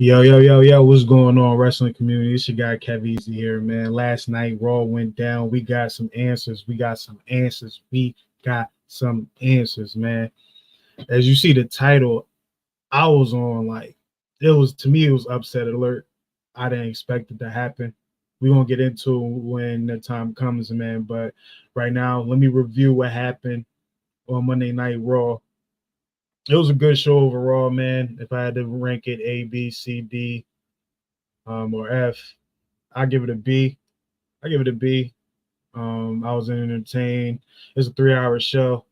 Yo, what's going on, wrestling community? It's your guy Kev Easy here, man. Last night, Raw went down. We got some answers. Man. As you see the title, I was on to me, it was upset alert. I didn't expect it to happen. We're going to get into when the time comes, man. But right now, let me review what happened on Monday Night Raw. It was a good show overall, man. If I had to rank it A, B, C, D, or F, I give it a B. I give it a B. I was entertained. It's a 3-hour show,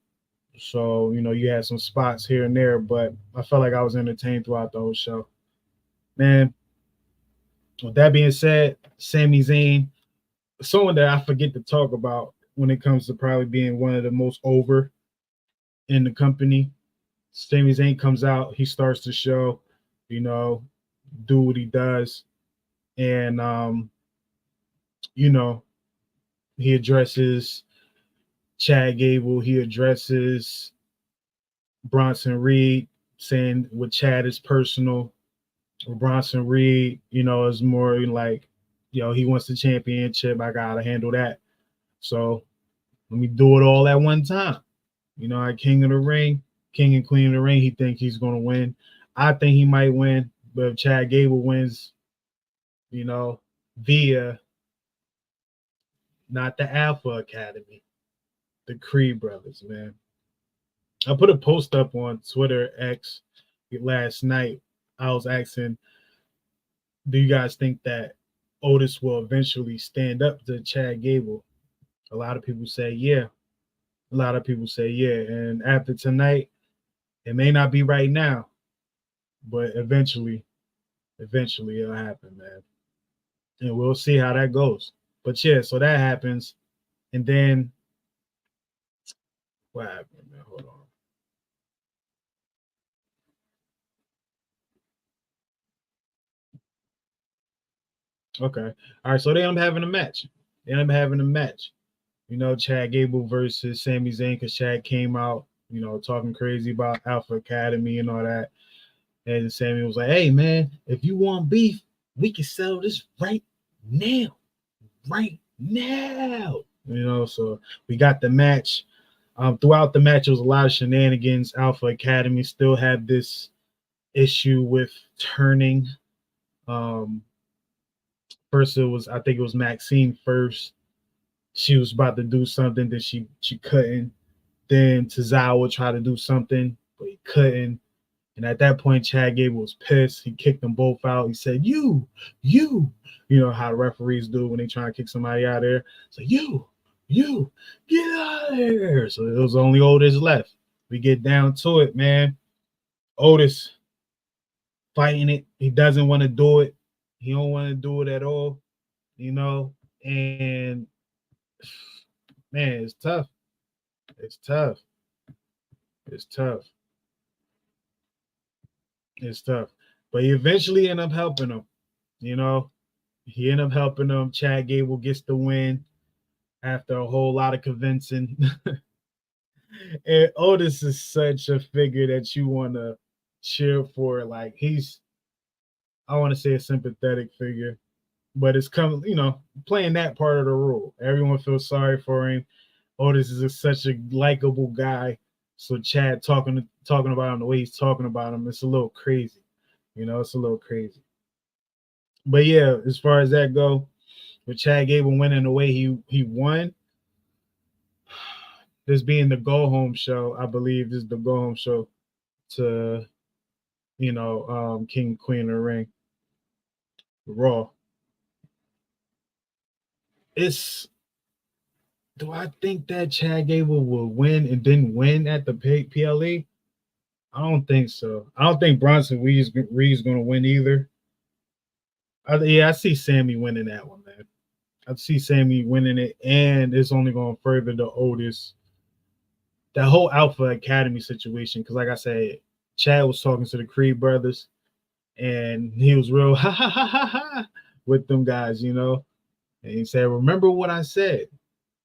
so you had some spots here and there, but I felt like I was entertained throughout the whole show. Man, with that being said, Sami Zayn, someone that I forget to talk about when it comes to probably being one of the most over in the company. Sami Zayn comes out, he starts the show, do what he does, and he addresses Chad Gable, he addresses Bronson Reed, saying what Chad is personal. Bronson Reed, is more like, he wants the championship. I gotta handle that. So let me do it all at one time. At King of the Ring, King and Queen of the Ring, he think he's gonna win. I think he might win, but if Chad Gable wins, via not the Alpha Academy, the Creed brothers, man. I put a post up on Twitter X last night. I was asking, do you guys think that Otis will eventually stand up to Chad Gable? A lot of people say yeah. A lot of people say yeah. And after tonight, it may not be right now, but eventually it'll happen, man. And we'll see how that goes. But yeah, so that happens. And then what happened, man? Hold on. Okay. All right. So they end up having a match. Chad Gable versus Sami Zayn, because Chad came out, talking crazy about Alpha Academy and all that. And Sami was like, hey, man, if you want beef, we can settle this right now. Right now. So we got the match. Throughout the match, there was a lot of shenanigans. Alpha Academy still had this issue with turning. First, I think it was Maxine first. She was about to do something that she couldn't. Then Tozawa tried to do something, but he couldn't. And at that point, Chad Gable was pissed. He kicked them both out. He said, you, how the referees do when they try to kick somebody out of there. So you, get out of there. So it was only Otis left. We get down to it, man. Otis fighting it. He doesn't want to do it. He don't want to do it at all, and man, it's tough. It's tough. But he eventually ended up helping him. He ended up helping him. Chad Gable gets the win after a whole lot of convincing. And Otis is such a figure that you want to cheer for. Like, I want to say a sympathetic figure, but it's coming, playing that part of the role. Everyone feels sorry for him. Otis is such a likable guy. So Chad talking about him the way he's talking about him, it's a little crazy. It's a little crazy. But yeah, as far as that go, with Chad Gable winning the way he won, this being the go home show, I believe this is the go home show to King Queen of the Ring, Raw. Do I think that Chad Gable will win and then win at the PLE? I don't think so. I don't think Bronson Reed's going to win either. I see Sami winning that one, man. I see Sami winning it, and it's only going to further the Otis. That whole Alpha Academy situation, because like I said, Chad was talking to the Creed brothers, and he was real ha ha ha ha ha with them guys, And he said, remember what I said.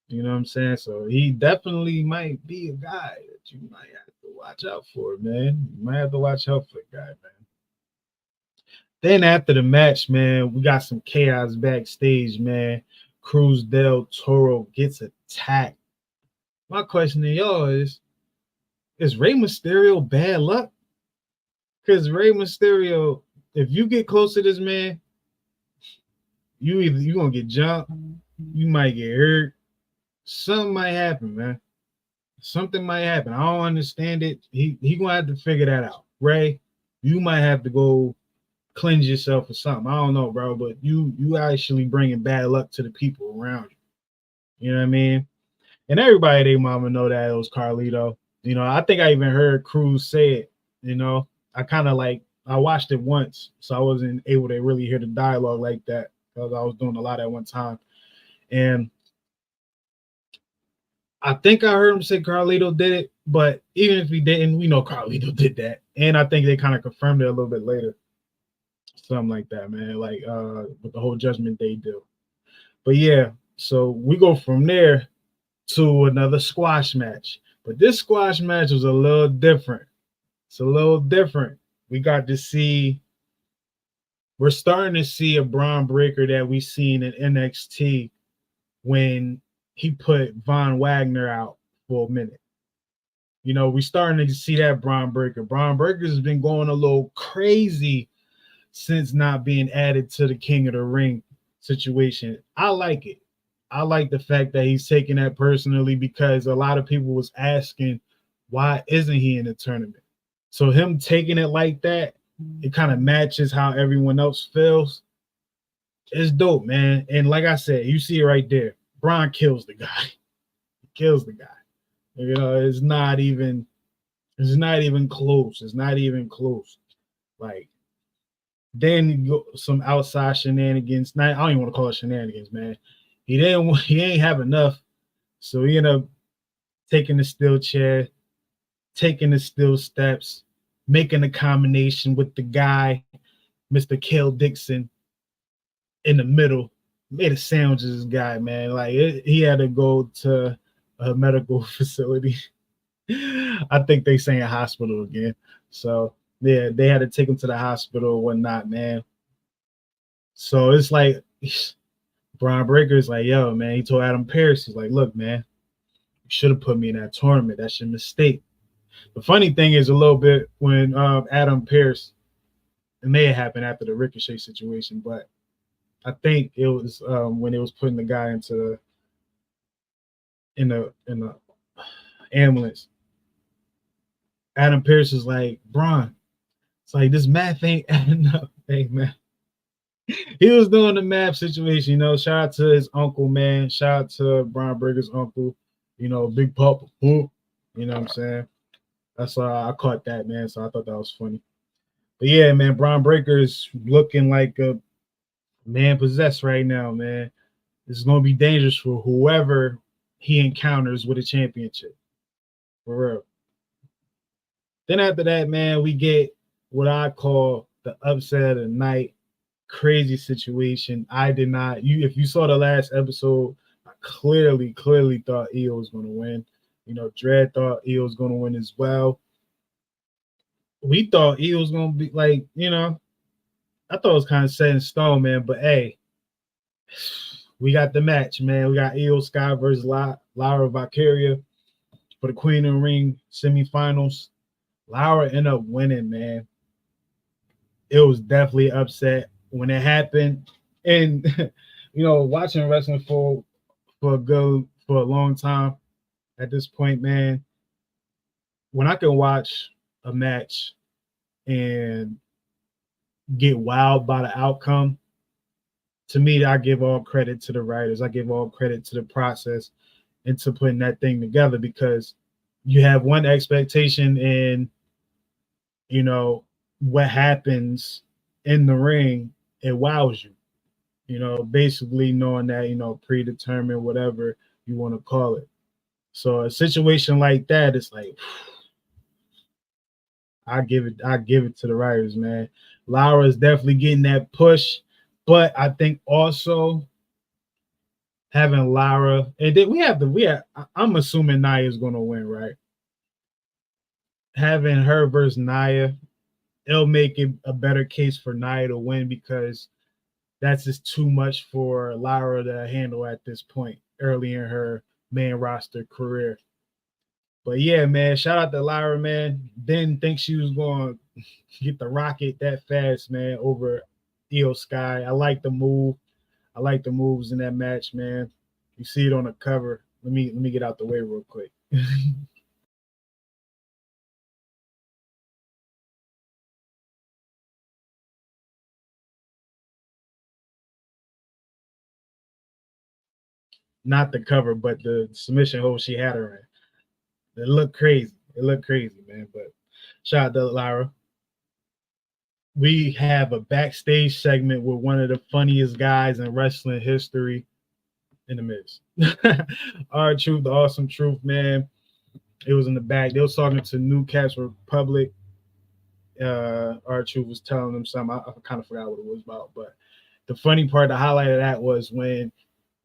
You know what I'm saying? So he definitely might be a guy that you might have to watch out for, man. You might have to watch out for a guy, man. Then after the match, man, we got some chaos backstage, man. Cruz del Toro gets attacked. My question to y'all is Rey Mysterio bad luck? Because Rey Mysterio, if you get close to this man, you gonna get jumped, you might get hurt, something might happen, man. Something might happen. I don't understand it. He gonna have to figure that out. Ray, you might have to go cleanse yourself or something. I don't know, bro, but you actually bringing bad luck to the people around you. You know what I mean? And everybody, they mama know that it was Carlito. You know, I think I even heard Cruz say it. You know, I watched it once, so I wasn't able to really hear the dialogue like that because I was doing a lot at one time. And I think I heard him say Carlito did it, but even if he didn't, we know Carlito did that. And I think they kind of confirmed it a little bit later. Something like that, man. Like with the whole Judgment Day deal. But yeah, so we go from there to another squash match. But this squash match was a little different. It's a little different. We're starting to see a Braun Breaker that we seen in NXT when he put Von Wagner out for a minute. You know, we're starting to see that Braun Breaker. Braun Breaker has been going a little crazy since not being added to the King of the Ring situation. I like it. I like the fact that he's taking that personally because a lot of people was asking, why isn't he in the tournament? So him taking it like that, it kind of matches how everyone else feels. It's dope, man. And like I said, you see it right there. Braun kills the guy. He kills the guy. You know, it's not even close. It's not even close. Like, then you go some outside shenanigans. I don't even want to call it shenanigans, man. He ain't have enough. So he ended up taking the steel chair, taking the steel steps, making a combination with the guy, Mr. Kale Dixon, in the middle. Made a sandwich to this guy, man. Like he had to go to a medical facility. I think they saying hospital again. So yeah, they had to take him to the hospital or whatnot, man. So it's like Braun Breaker is like, yo, man. He told Adam Pearce, he's like, look, man, you should have put me in that tournament. That's your mistake. The funny thing is a little bit when Adam Pearce, it may have happened after the Ricochet situation, but I think it was when it was putting the guy into in the ambulance. Adam Pearce is like, Braun, it's like this math ain't adding up. Hey, man. He was doing the math situation, you know. Shout out to his uncle, man. Shout out to Braun Breaker's uncle, you know, Big Papa. You know what I'm saying? That's why I caught that, man. So I thought that was funny. But yeah, man, Braun Breaker is looking like a man possessed right now, man. This is gonna be dangerous for whoever he encounters with a championship. For real. Then after that, man, we get what I call the upset of the night. Crazy situation. I did not. If you saw the last episode, I clearly thought Io was going to win. You know, Dredd thought Io was going to win as well. We thought Io was going to be like, you know, I thought it was kind of set in stone, man. But hey, we got the match, man. We got Io Sky versus Laura Valkyria for the Queen of the Ring semifinals. Laura ended up winning, man. It was definitely upset when it happened. And you know, watching wrestling for a long time at this point, man, when I can watch a match and get wowed by the outcome, to me, I give all credit to the writers. I give all credit to the process and to putting that thing together, because you have one expectation and, you know, what happens in the ring, it wows you. You know, basically knowing that, you know, predetermined, whatever you want to call it. So a situation like that, it's like, I give it to the writers, man. Laura is definitely getting that push, but I think also having Laura, and then I'm assuming Nia is going to win, right? Having her versus Nia, it'll make it a better case for Nia to win because that's just too much for Lyra to handle at this point early in her main roster career. But yeah, man, shout out to Lyra, man. Didn't think she was going to get the rocket that fast, man, over Io Sky. I like the move. I like the moves in that match, man. You see it on the cover. Let me get out the way real quick. Not the cover, but the submission hold she had her in. It looked crazy. It looked crazy, man. But shout out to Lyra. We have a backstage segment with one of the funniest guys in wrestling history in the Miz. Our Truth, the Awesome Truth, man. It was in the back. They was talking to New Caps Republic. Our Truth was telling them something. I kind of forgot what it was about, but the funny part, the highlight of that was when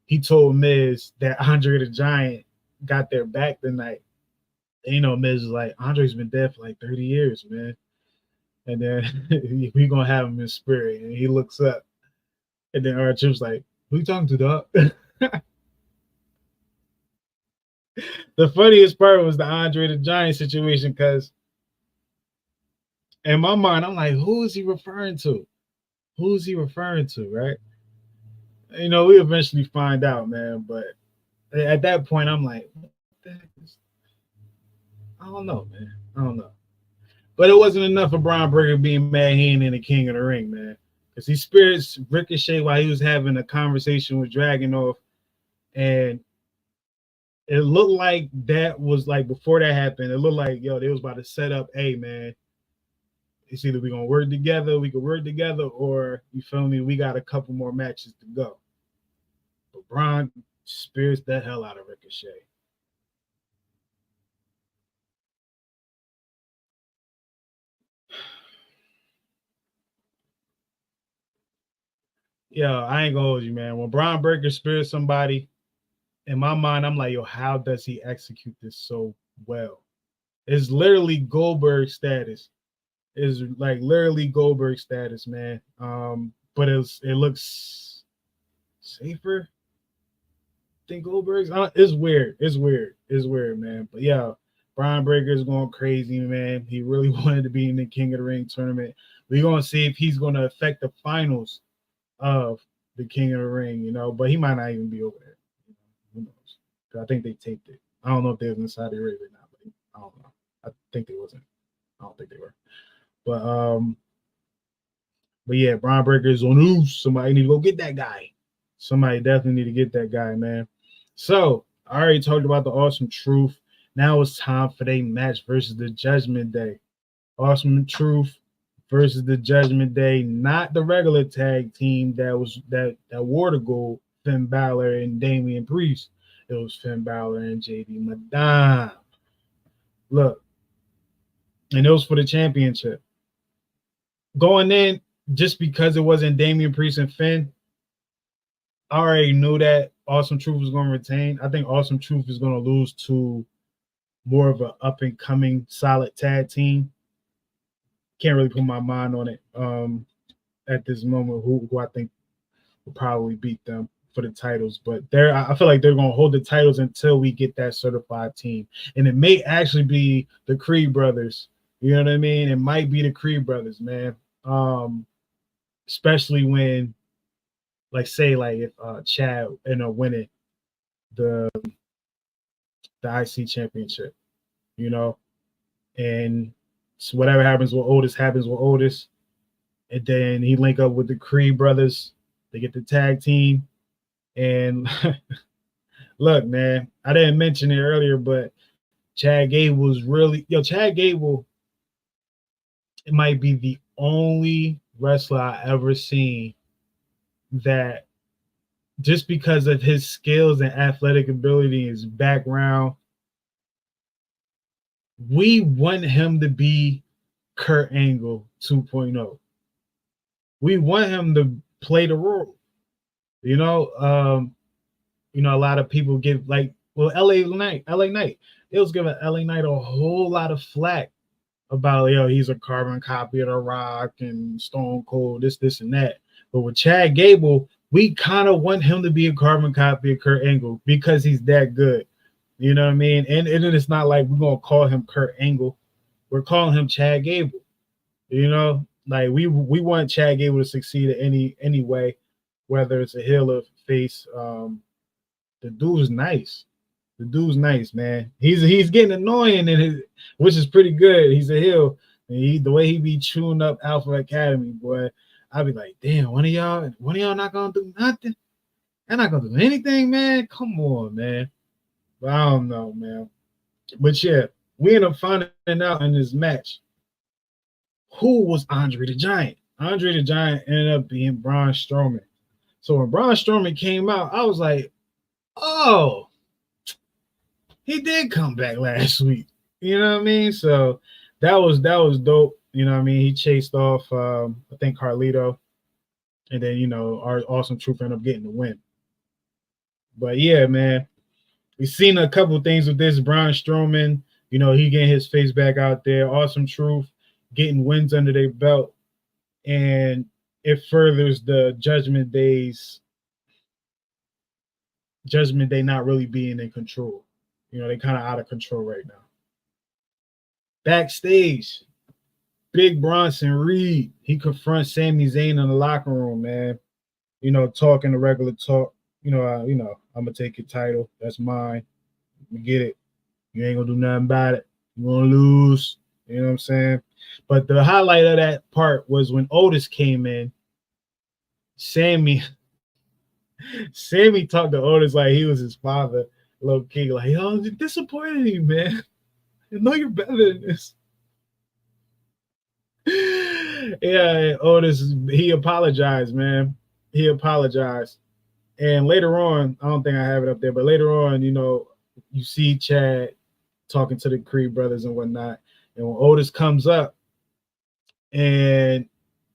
he told Miz that Andre the Giant got their back tonight. And, you know, Miz was like, Andre's been dead for like 30 years, man. And then we gonna have him in spirit. And he looks up, and then our Truth's like, "Who you talking to, dog?" The funniest part was the Andre the Giant situation because in my mind, I'm like, who is he referring to? Who is he referring to, right? You know, we eventually find out, man. But at that point, I'm like, what the heck is... I don't know, man. I don't know. But it wasn't enough for Braun Breaker being mad he ain't in the King of the Ring, man. Because he spirits Ricochet while he was having a conversation with Dragunov. And it looked like that was like before that happened, it looked like, yo, they was about to set up, hey, man, it's either we gonna work together, we could work together, or you feel me, we got a couple more matches to go. But Braun spirits the hell out of Ricochet. Yo, I ain't gonna hold you, man. When Braun Breaker spirits somebody, in my mind, I'm like, yo, how does he execute this so well? It's literally Goldberg status. Is like literally Goldberg status, man. But it looks safer than Goldberg's. It's weird. It's weird. It's weird, man. But yeah, Brian Breaker is going crazy, man. He really wanted to be in the King of the Ring tournament. We're gonna see if he's gonna affect the finals of the King of the Ring, you know. But he might not even be over there. Who knows? I think they taped it. I don't know if they was in Saudi Arabia or not, but I don't know. I think they wasn't. I don't think they were. But yeah, Braun Breaker is on loose. Somebody need to go get that guy. Somebody definitely need to get that guy, man. So I already talked about the Awesome Truth. Now it's time for their match versus the Judgment Day. Awesome Truth versus the Judgment Day, not the regular tag team that wore the gold, Finn Balor and Damian Priest. It was Finn Balor and JD Madame. Look, and it was for the championship. Going in, just because it wasn't Damian Priest and Finn, I already knew that Awesome Truth was going to retain. I think Awesome Truth is going to lose to more of an up and coming solid tag team. Can't really put my mind on it at this moment. Who I think will probably beat them for the titles, but I feel like they're going to hold the titles until we get that certified team, and it may actually be the Creed brothers. You know what I mean? It might be the Creed brothers, man. Especially when, like, say, like if Chad end up winning the IC championship, you know, and so whatever happens with Otis, and then he link up with the Creed brothers. They get the tag team, and look, man, I didn't mention it earlier, but Chad Gable's Chad Gable. It might be the only wrestler I ever seen that just because of his skills and athletic ability and his background, we want him to be Kurt Angle 2.0. We want him to play the role. You know, a lot of people give LA Knight. They was giving LA Knight a whole lot of flack about, he's a carbon copy of The Rock and Stone Cold, this, and that. But with Chad Gable, we kind of want him to be a carbon copy of Kurt Angle because he's that good. You know what I mean? And it's not like we're going to call him Kurt Angle. We're calling him Chad Gable. You know, like we want Chad Gable to succeed in any way, whether it's a heel or face. The dude's nice. The dude's nice, man. He's getting annoying which is pretty good. He's a heel. And the way he be chewing up Alpha Academy, boy, I'd be like, damn, one of y'all not gonna do nothing? They're not gonna do anything, man. Come on, man. But I don't know, man. But yeah, we end up finding out in this match who was Andre the Giant. Andre the Giant ended up being Braun Strowman. So when Braun Strowman came out, I was like, oh, he did come back last week. You know what I mean? So that was dope. You know what I mean? He chased off I think Carlito. And then, our Awesome Truth ended up getting the win. But yeah, man. We've seen a couple of things with this. Braun Strowman, he getting his face back out there. Awesome Truth getting wins under their belt. And it furthers the Judgment Day not really being in control. They kind of out of control right now. Backstage, Big Bronson Reed, he confronts Sami Zayn in the locker room, man. Talking the regular talk. I'm gonna take your title. That's mine. You get it. You ain't gonna do nothing about it. You're gonna lose. You know what I'm saying? But the highlight of that part was when Otis came in. Sammy talked to Otis like he was his father, low key, like, yo, you're disappointed in you, man. I know you're better than this. Yeah, Otis, he apologized, man. He apologized. And later on, I don't think I have it up there, but later on, you see Chad talking to the Creed brothers and whatnot. And when Otis comes up and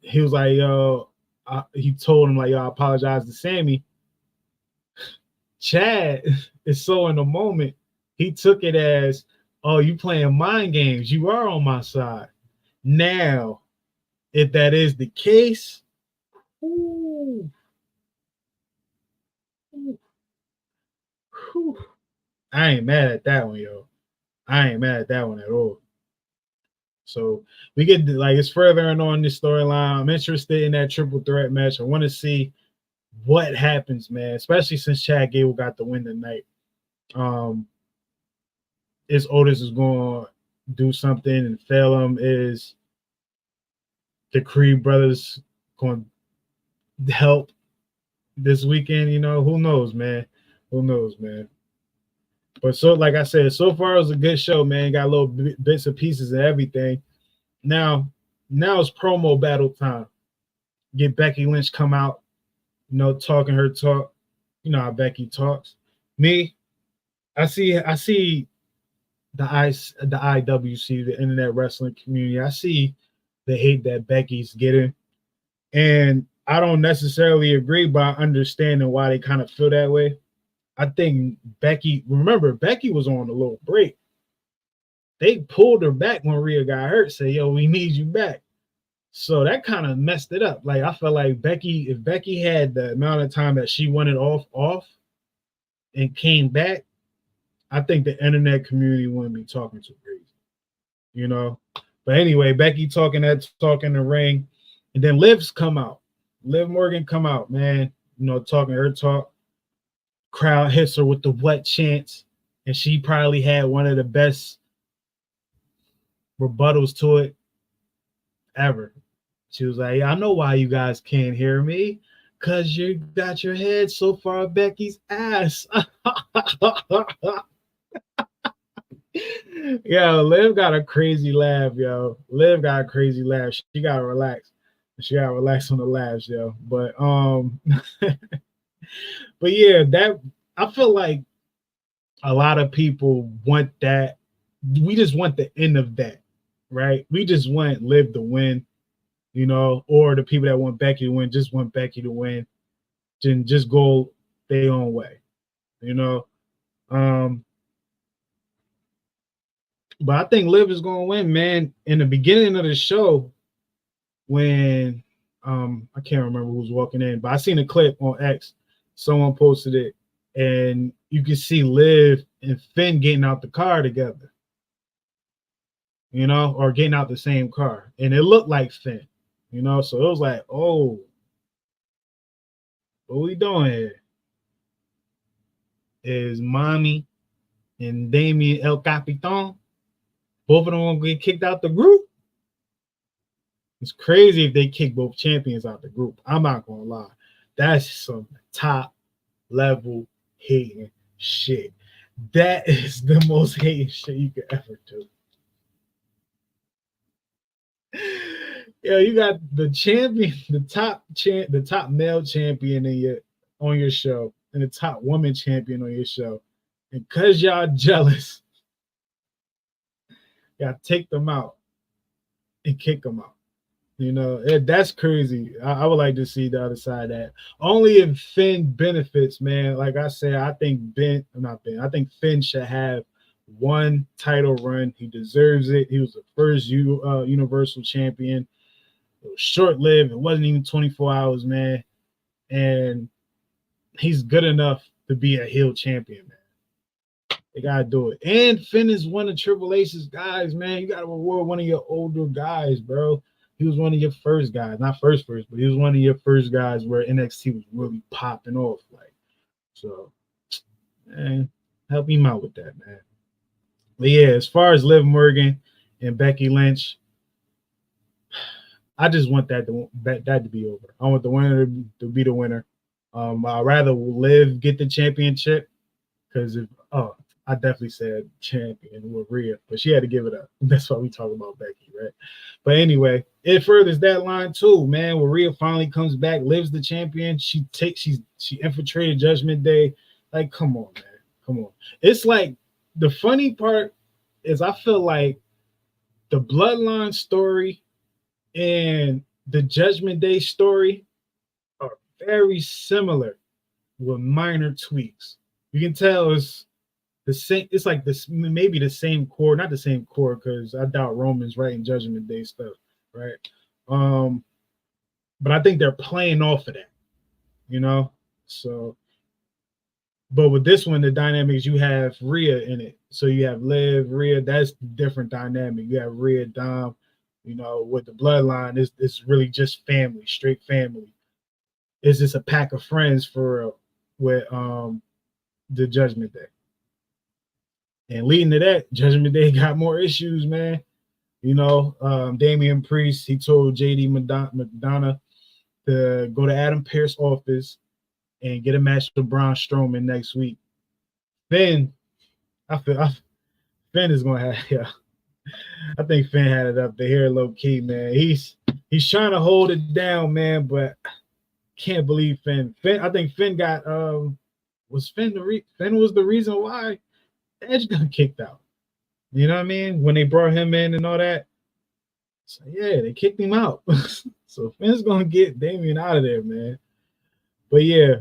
he was like, yo, he told him, like, yo, I apologize to Sammy. Chad is so in the moment. He took it as, oh, you playing mind games. You are on my side. Now, if that is the case, ooh, I ain't mad at that one, yo. I ain't mad at that one at all. So we get it's furthering on this storyline. I'm interested in that triple threat match. I want to see what happens, man, especially since Chad Gable got the win tonight. Is Otis is going to do something and fail him? Is the Creed brothers going to help this weekend? Who knows, man? Who knows, man? But so, like I said, so far it was a good show, man. Got little bits and pieces and everything. Now it's promo battle time. Get Becky Lynch come out, talking her talk. You know how Becky talks. Me, I see the IWC, the internet wrestling community. I see the hate that Becky's getting. And I don't necessarily agree, but I understand why they kind of feel that way. I think Becky was on a little break. They pulled her back when Rhea got hurt, say, yo, we need you back. So that kind of messed it up. Like, I felt like if Becky had the amount of time that she wanted off and came back, I think the internet community wouldn't be talking too crazy, But anyway, Becky talking in the ring, and then Liv's come out. Liv Morgan come out, man, talking her talk. Crowd hits her with the what chants, and she probably had one of the best rebuttals to it ever. She was like, I know why you guys can't hear me, because you got your head so far up Becky's ass. Yo, Liv got a crazy laugh, yo. Liv got a crazy laugh. She gotta relax. She gotta relax on the laughs, yo. But but yeah, that I feel like a lot of people want that. We just want the end of that, right? We just want Liv to win, or the people that want Becky to win just want Becky to win, and just go their own way, But I think Liv is gonna win, man. In the beginning of the show, when I can't remember who was walking in, but I seen a clip on X. Someone posted it, and you can see Liv and Finn getting out the car together, or getting out the same car, and it looked like Finn, So it was like, oh, what we doing here? Is Mommy and Damien El Capitan both of them gonna get kicked out the group? It's crazy if they kick both champions out the group. I'm not gonna lie. That's some top level hating shit. That is the most hating shit you could ever do. Yeah, you got the champion, the top male champion on your show, and the top woman champion on your show. And cause y'all jealous, y'all take them out and kick them out. That's crazy. I would like to see the other side of that. Only if Finn benefits, man. Like I said, I think I think Finn should have one title run. He deserves it. He was the first Universal Champion. It was short-lived. It wasn't even 24 hours, man. And he's good enough to be a heel champion, man. They gotta do it. And Finn is one of Triple H's guys, man. You gotta reward one of your older guys, bro. He was one of your first guys, not first, but he was one of your first guys where NXT was really popping off. So, man, help him out with that, man. But yeah, as far as Liv Morgan and Becky Lynch, I just want that to be over. I want the winner to be the winner. I'd rather Liv get the championship because I definitely said champion with Rhea, but she had to give it up. That's why we talk about Becky, right? But anyway, it furthers that line too, man. When Rhea finally comes back, Liv's the champion. She infiltrated Judgment Day. Like, come on, man, come on. It's like the funny part is I feel like the Bloodline story and the Judgment Day story are very similar with minor tweaks. You can tell it's the same. It's like this, maybe the same core, not the same core, because I doubt Roman's writing Judgment Day stuff, right? But I think they're playing off of that, So, but with this one, the dynamics, you have Rhea in it, so you have Liv, Rhea. That's different dynamic. You have Rhea, Dom. With the Bloodline, it's really just family, straight family. It's just a pack of friends with the Judgment Day. And leading to that, Judgment Day got more issues, man. Damian Priest, he told JD Madonna to go to Adam Pearce's office and get a match with Braun Strowman next week. Finn is gonna have, yeah. I think Finn had it up to here low key, man. He's trying to hold it down, man, but can't believe Finn. I think Finn got was Finn was the reason why Edge got kicked out. You know what I mean? When they brought him in and all that. So yeah, they kicked him out. So Finn's gonna get Damian out of there, man. But yeah,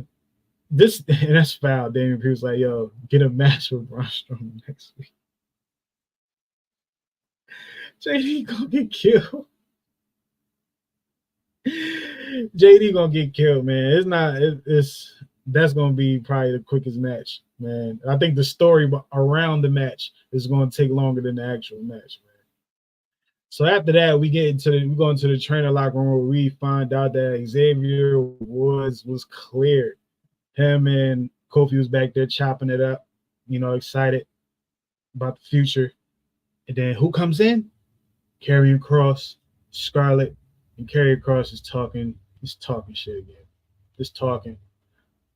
and that's foul. Damian Priest was like, yo, get a match with Braun Strowman next week. JD gonna get killed. JD gonna get killed, man. That's gonna be probably the quickest match, man. I think the story around the match is gonna take longer than the actual match, man. So after that, we go into the trainer locker room where we find out that Xavier Woods was cleared. Him and Kofi was back there chopping it up, excited about the future. And then who comes in? Karrion Kross, Scarlett, and Karrion Kross is talking shit again. Just talking.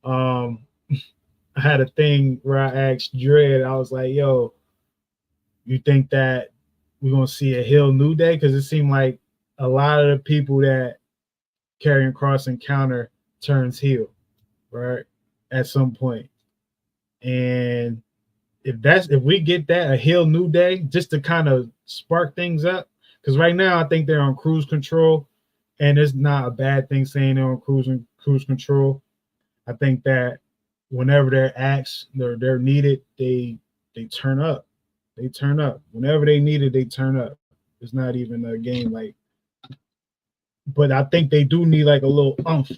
I had a thing where I asked Dredd, I was like, yo, you think that we're going to see a heel New Day? Because it seemed like a lot of the people that Karrion Kross encounter turns heel, right? At some point. And if we get that, a heel New Day, just to kind of spark things up, because right now I think they're on cruise control, and it's not a bad thing saying they're on cruise control. I think that whenever they're asked, they're needed, they turn up. They turn up. Whenever they need it, they turn up. It's not even a game like, but I think they do need like a little umph,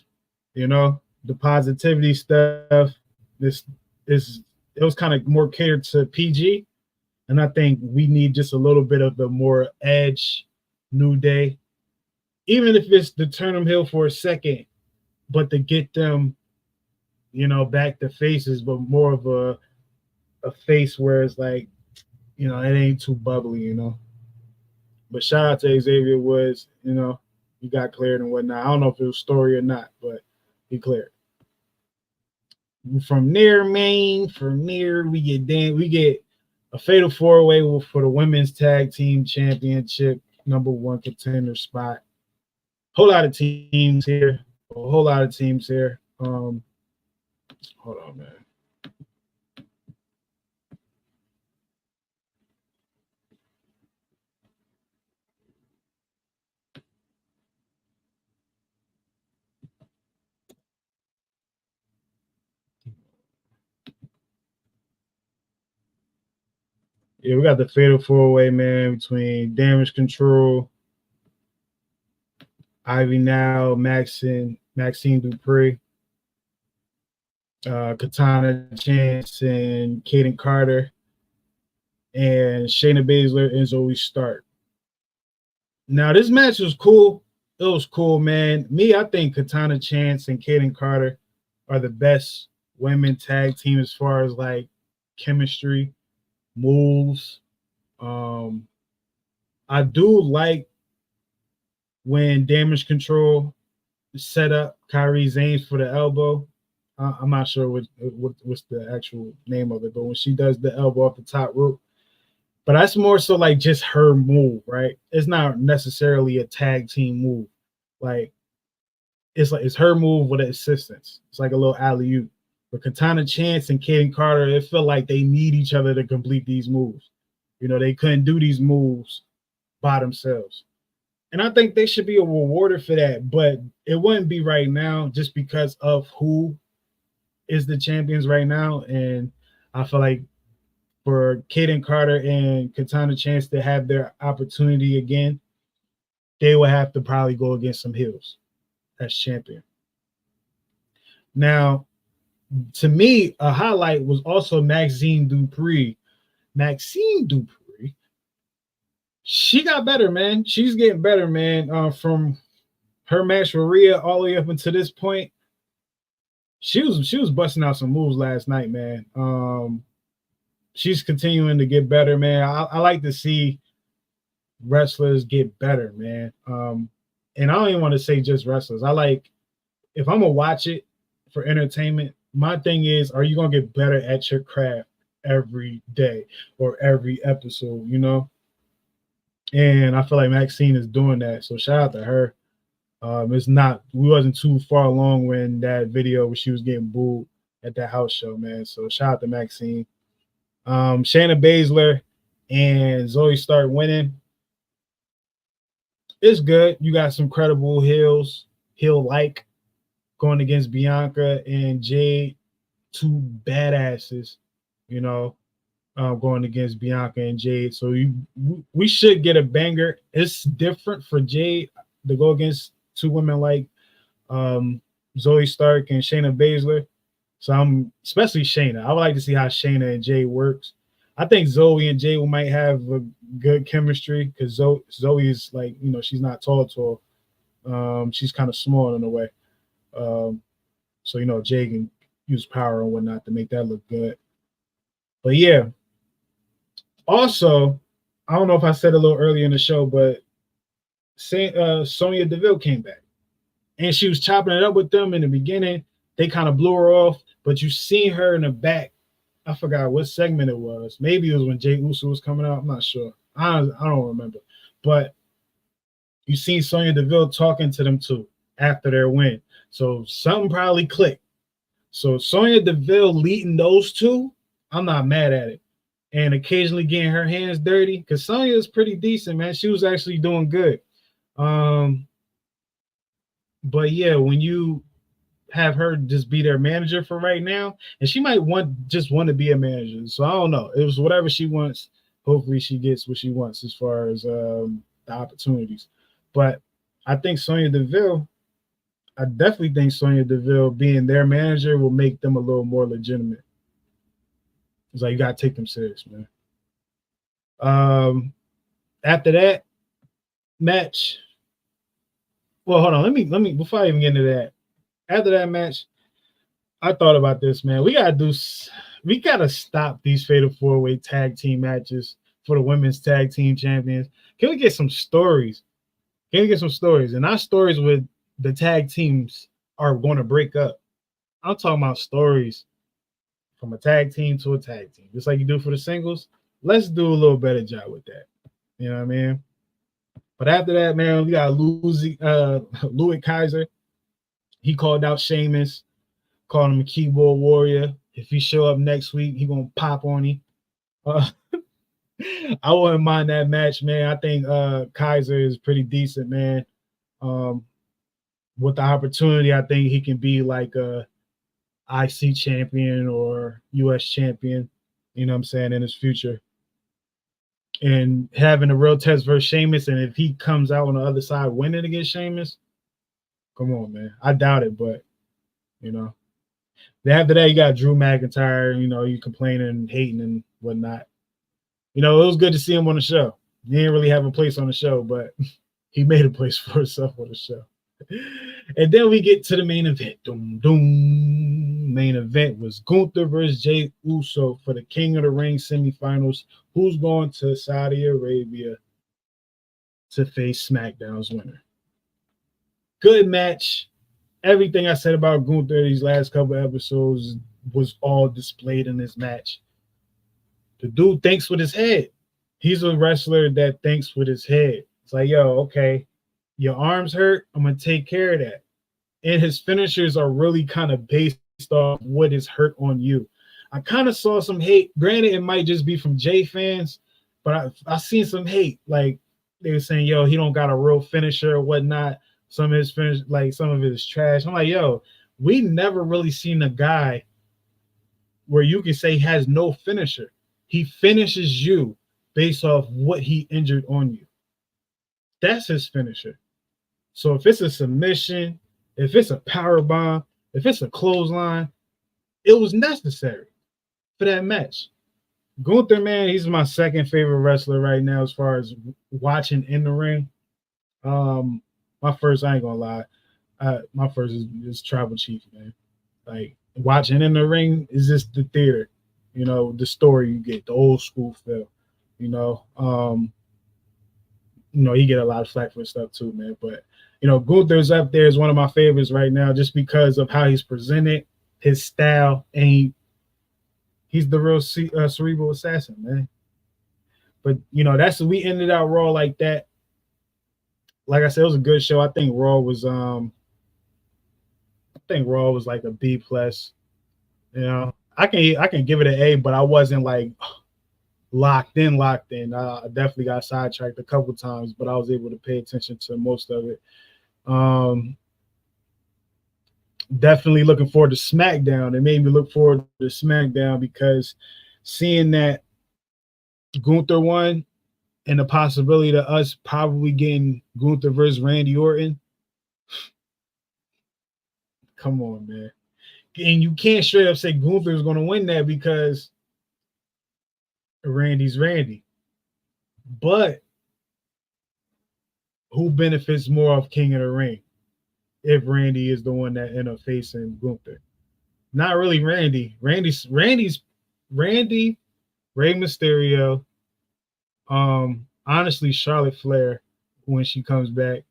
you know, the positivity stuff. This is it was kind of more catered to PG, and I think we need just a little bit of the more edge, New Day, even if it's to turn them heel for a second, but to get them, you know, back to faces, but more of a face where it's like, you know, it ain't too bubbly, you know. But shout out to Xavier Woods, you know, he got cleared and whatnot. I don't know if it was story or not, but he cleared. From there, Maine, from there we get a fatal four way for the women's tag team championship, number one contender spot. Whole lot of teams here, a whole lot of teams here. Hold on, man. Yeah, we got the fatal four way, man, between Damage Control, Ivy Now, Maxine Dupree, Katana Chance, and Kaden Carter, and Shayna Baszler and Zoe Stark. Now, this match was cool. It was cool, man. Me, I think Katana Chance and Kaden Carter are the best women tag team as far as like chemistry, moves. I do like when Damage Control set up Kyrie Zanes for the elbow. I'm not sure what's the actual name of it, but when she does the elbow off the top rope, but that's more so like just her move, right? It's not necessarily a tag team move. Like it's her move with assistance. It's like a little alley oop. But Katana Chance and Kaden Carter, it felt like they need each other to complete these moves. You know, they couldn't do these moves by themselves. And I think they should be rewarded for that, but it wouldn't be right now just because of who is the champions right now. And I feel like for Kaden Carter and Katana Chance to have their opportunity again, they would have to probably go against some heels as champion. Now, to me, a highlight was also Maxine Dupree. Maxine Dupree, she got better, man. She's getting better, man. From her match with Rhea all the way up until this point, she was busting out some moves last night, man. She's continuing to get better, man. I like to see wrestlers get better, man. And I don't even want to say just wrestlers. I like, if I'm gonna watch it for entertainment, my thing is, are you gonna get better at your craft every day or every episode, you know? And I feel like Maxine is doing that. So shout out to her. We wasn't too far along when that video where she was getting booed at that house show, man. So shout out to Maxine. Shayna Baszler and Zoe Stark winning. It's good. You got some credible heel like going against Bianca and Jade, two badasses, you know, going against Bianca and Jade. So we should get a banger. It's different for Jade to go against two women like Zoe Stark and Shayna Baszler. So I'm especially Shayna. I would like to see how Shayna and Jade works. I think Zoe and Jade might have a good chemistry because Zoe is like, you know, she's not tall. She's kind of small in a way. So, you know, Jade can use power and whatnot to make that look good. But yeah. Also, I don't know if I said a little earlier in the show, but Sonya Deville came back. And she was chopping it up with them in the beginning. They kind of blew her off, but you seen her in the back. I forgot what segment it was. Maybe it was when Jey Uso was coming out. I'm not sure. I don't remember. But you seen Sonya Deville talking to them too after their win. So something probably clicked. So Sonya Deville leading those two, I'm not mad at it. And occasionally getting her hands dirty because Sonya is pretty decent, man. She was actually doing good. But yeah, when you have her just be their manager for right now, and she might want to be a manager. So I don't know. It was whatever she wants. hopefully she gets what she wants as far as the opportunities. But I think I definitely think Sonya Deville being their manager will make them a little more legitimate. It's like you gotta take them serious, man. After that match, well, hold on. Let me before I even get into that. After that match, I thought about this, man. We gotta stop these fatal four-way tag team matches for the women's tag team champions. Can we get some stories? Can we get some stories? And not stories with the tag teams are going to break up. I'm talking about stories from a tag team to a tag team, just like you do for the singles. Let's do a little better job with that. You know what I mean? But after that, man, we got Louis Kaiser. He called out Sheamus, called him a keyboard warrior. If he show up next week, he gonna pop on him. I wouldn't mind that match, man. I think Kaiser is pretty decent, man. With the opportunity, I think he can be like a IC champion or US champion, you know what I'm saying, in his future. And having a real test versus Sheamus, and if he comes out on the other side winning against Sheamus, come on, man. I doubt it, but you know. Then after that, you got Drew McIntyre, you know, you complaining, hating, and whatnot. You know, it was good to see him on the show. He didn't really have a place on the show, but he made a place for himself on the show. And then we get to the main event. Doom, doom. Main event was Gunther versus Jey Uso for the King of the Ring semifinals. Who's going to Saudi Arabia to face SmackDown's winner? Good match. Everything I said about Gunther these last couple episodes was all displayed in this match. The dude thinks with his head. He's a wrestler that thinks with his head. It's like, yo, okay, your arms hurt. I'm going to take care of that. And his finishers are really kind of based off what is hurt on you. I kind of saw some hate. Granted, it might just be from Jay fans, but I seen some hate. Like they were saying, yo, he don't got a real finisher or whatnot. Some of his finish, like some of it is trash. I'm like, yo, we never really seen a guy where you can say he has no finisher. He finishes you based off what he injured on you. That's his finisher. So if it's a submission, if it's a power bomb, if it's a clothesline, it was necessary for that match. Gunther, man, he's my second favorite wrestler right now as far as watching in the ring. My first, I ain't gonna lie, my first is Tribal Chief, man. Like watching in the ring is just the theater, you know, the story you get, the old school feel, you know. He get a lot of flack for stuff too, man. But you know, Gunther's up there is one of my favorites right now, just because of how he's presented, his style, and he's the real cerebral assassin, man. But you know, we ended out Raw like that. Like I said, it was a good show. I think Raw was like a B plus. You know, I can give it an A, but I wasn't like locked in. I definitely got sidetracked a couple times, but I was able to pay attention to most of it. Definitely looking forward to SmackDown. It made me look forward to SmackDown because seeing that Gunther won and the possibility of us probably getting Gunther versus Randy Orton. Come on, man. And you can't straight up say Gunther is going to win that because Randy's Randy. But who benefits more of King of the Ring if Randy is the one that end up facing Gunther? Not really Randy. Randy, Rey Mysterio. Honestly, Charlotte Flair when she comes back.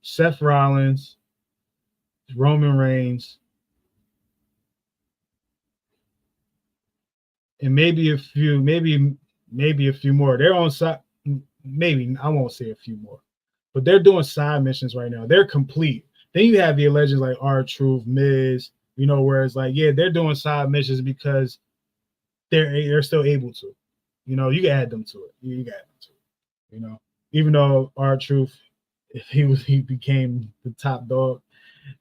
Seth Rollins, Roman Reigns, and maybe a few more. They're on side. Maybe I won't say a few more, but they're doing side missions right now. They're complete. Then you have the legends like R-Truth, Miz. You know, where it's like, yeah, they're doing side missions because they're still able to. You know, you can add them to it. You can add them to it. You know, even though R-Truth, if he became the top dog,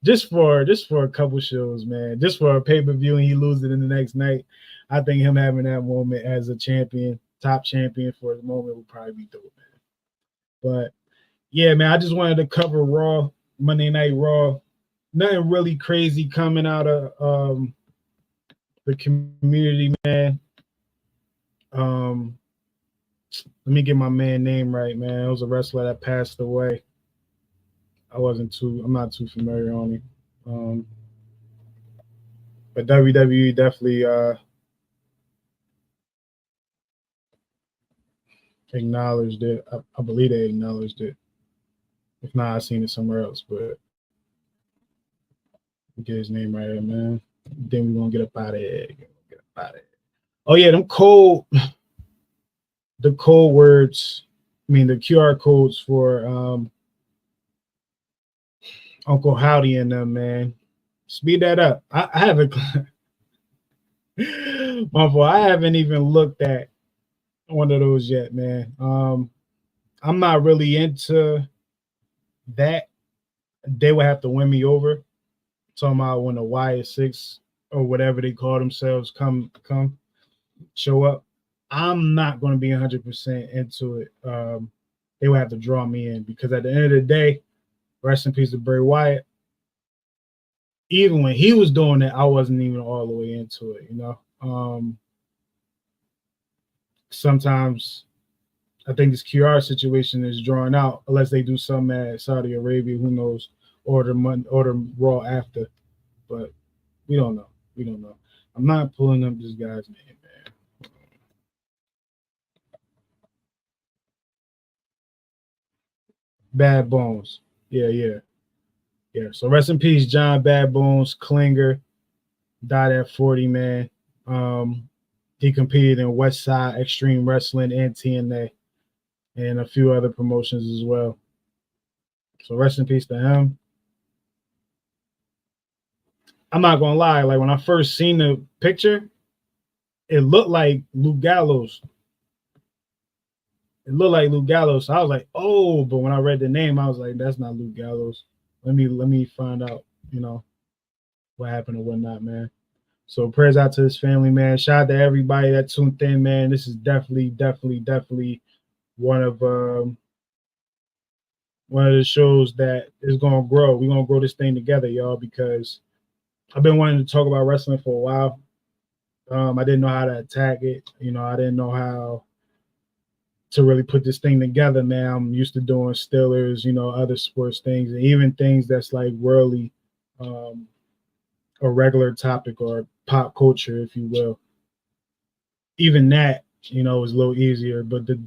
just for a couple shows, man, just for a pay-per-view and he loses it in the next night. I think him having that moment as a champion, top champion for the moment, would probably be dope, man. But yeah, man, I just wanted to cover Raw, Monday Night Raw. Nothing really crazy coming out of the community, man. Let me get my man name right, man. It was a wrestler that passed away. I'm not too familiar on him. But WWE definitely acknowledged it. I believe they acknowledged it. If not, I've seen it somewhere else. But get his name right here, man. Then we're gonna get up out of here. Oh yeah, the code words. I mean the QR codes for Uncle Howdy and them, man. Speed that up. I haven't. My fault. I haven't even looked at one of those yet, man. I'm not really into that. They would have to win me over. Talking about when the YS6 or whatever they call themselves come show up. I'm not going to be 100% into it. They would have to draw me in because at the end of the day, rest in peace to Bray Wyatt. Even when he was doing it, I wasn't even all the way into it, you know. Sometimes I think this QR situation is drawn out unless they do something at Saudi Arabia, who knows, order Raw after. But we don't know. I'm not pulling up this guy's name, man. Bad Bones. Yeah. So rest in peace, John Bad Bones Klinger. Died at 40, man. He competed in West Side Extreme Wrestling and TNA and a few other promotions as well. So rest in peace to him. I'm not gonna lie, like when I first seen the picture, it looked like Luke Gallows. So I was like, oh, but when I read the name, I was like, that's not Luke Gallows. Let me find out, you know, what happened or whatnot, man. So prayers out to his family, man. Shout out to everybody that tuned in, man. This is definitely one of the shows that is gonna grow. We're gonna grow this thing together, y'all, because I've been wanting to talk about wrestling for a while. I didn't know how to attack it. You know, I didn't know how to really put this thing together, man. I'm used to doing Steelers, you know, other sports things, and even things that's like worldly, a regular topic or pop culture, if you will. Even that, you know, is a little easier, but to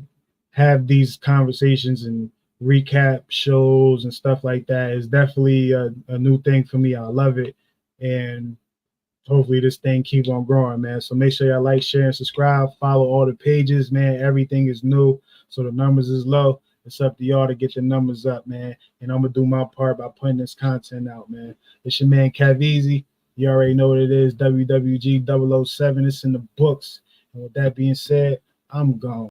have these conversations and recap shows and stuff like that is definitely a new thing for me. I love it. And hopefully this thing keep on growing, man. So make sure y'all like, share, and subscribe. Follow all the pages, man. Everything is new, so the numbers is low. It's up to y'all to get the numbers up, man. And I'm gonna do my part by putting this content out, man. It's your man Caveezy. You already know what it is. WWG 007. It's in the books. And with that being said, I'm gone.